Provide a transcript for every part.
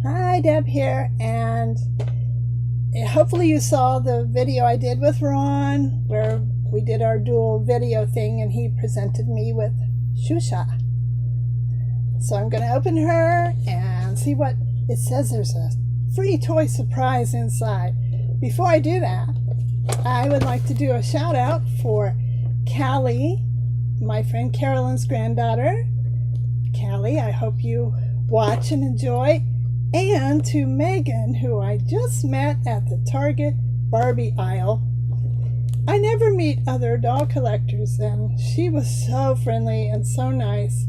Hi, Deb here, and hopefully you saw the video I did with Ron where we did our dual video thing and he presented me with Xuxa. So I'm going to open her and see what it says. There's a free toy surprise inside. Before I do that, I would like to do a shout out for Callie, my friend Carolyn's granddaughter. Callie, I hope you watch and enjoy. And to Megan, who I just met at the Target Barbie aisle. I never meet other doll collectors, and she was so friendly and so nice.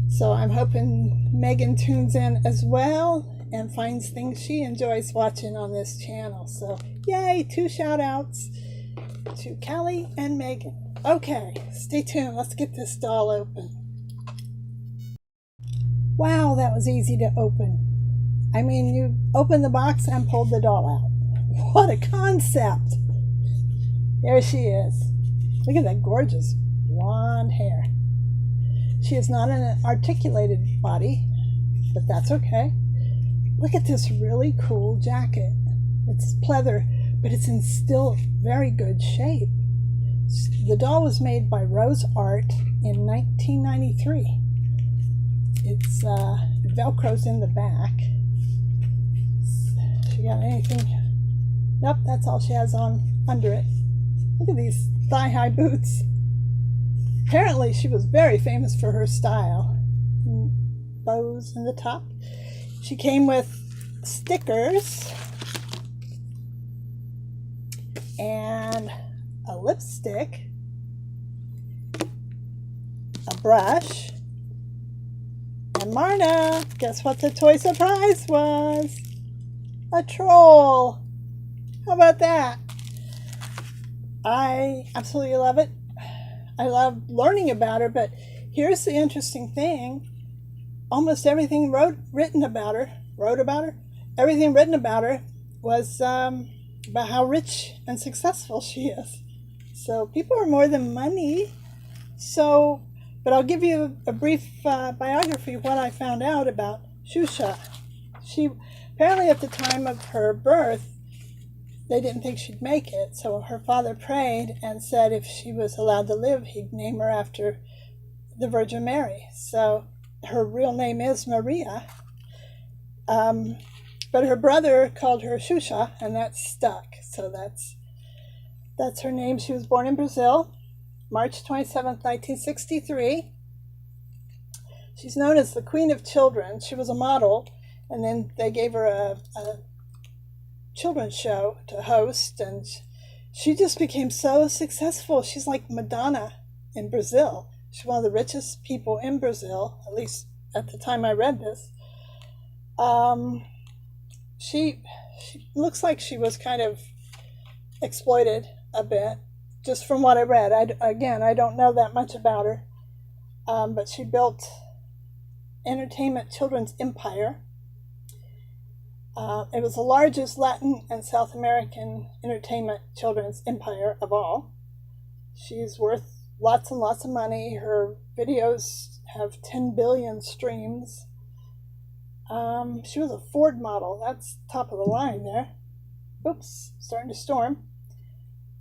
So I'm hoping Megan tunes in as well and finds things she enjoys watching on this channel. So yay, 2 shout outs to Callie and Megan. Okay, stay tuned. Let's get this doll open. Wow, that was easy to open. I mean, you opened the box and pulled the doll out. What a concept! There she is. Look at that gorgeous blonde hair. She is not an articulated body, but that's okay. Look at this really cool jacket. It's pleather, but it's in still very good shape. The doll was made by Rose Art in 1993. It's Velcro's in the back. She got anything? Nope, that's all she has on under it. Look at these thigh-high boots. Apparently she was very famous for her style. Bows in the top. She came with stickers and a lipstick, a brush, and Marna, guess what the toy surprise was? A troll. How about that? I absolutely love it. I love learning about her, but here's the interesting thing. Almost everything written about her was about how rich and successful she is. So people are more than money. So, but I'll give you a brief biography of what I found out about Xuxa. She apparently at the time of her birth, they didn't think she'd make it. So her father prayed and said if she was allowed to live, he'd name her after the Virgin Mary. So her real name is Maria. But her brother called her Xuxa, and that stuck. So that's her name. She was born in Brazil, March 27th, 1963. She's known as the Queen of Children. She was a model, and then they gave her a children's show to host, and she just became so successful. She's like Madonna in Brazil. She's one of the richest people in Brazil, at least at the time I read this. She looks like she was kind of exploited a bit, just from what I read. I don't know that much about her, but she built entertainment children's empire. It was the largest Latin and South American entertainment children's empire of all. She's worth lots and lots of money. Her videos have 10 billion streams. She was a Ford model. That's top of the line there. Oops, starting to storm.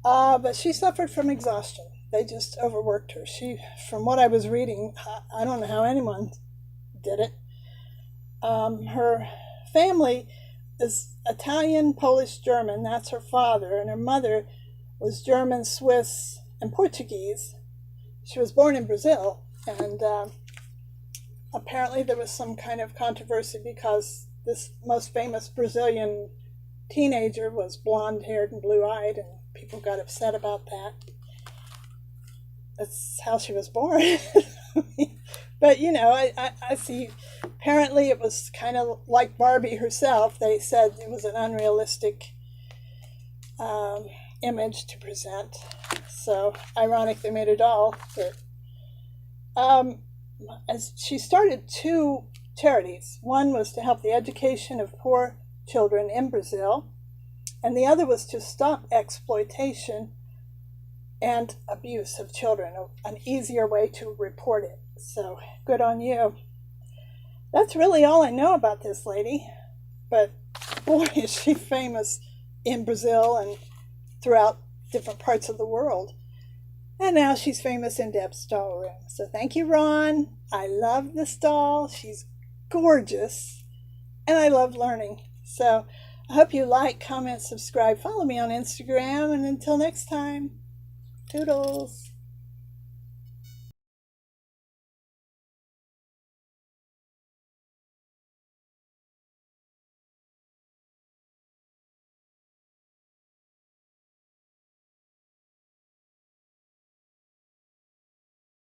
But she suffered from exhaustion. They just overworked her. From what I was reading, I don't know how anyone did it. Her family is Italian, Polish, German. That's her father. And her mother was German, Swiss, and Portuguese. She was born in Brazil. And apparently there was some kind of controversy because this most famous Brazilian teenager was blonde-haired and blue-eyed, and people got upset about that. That's how she was born. But, you know, I see, apparently it was kind of like Barbie herself. They said it was an unrealistic image to present. So, ironic they made a doll. But, as she started 2 charities. One was to help the education of poor children in Brazil, and the other was to stop exploitation and abuse of children, an easier way to report it. So good on you. That's really all I know about this lady. But boy, is she famous in Brazil and throughout different parts of the world. And now she's famous in Deb's doll room. So thank you, Ron. I love this doll. She's gorgeous. And I love learning. So I hope you like, comment, subscribe, follow me on Instagram. And until next time, toodles.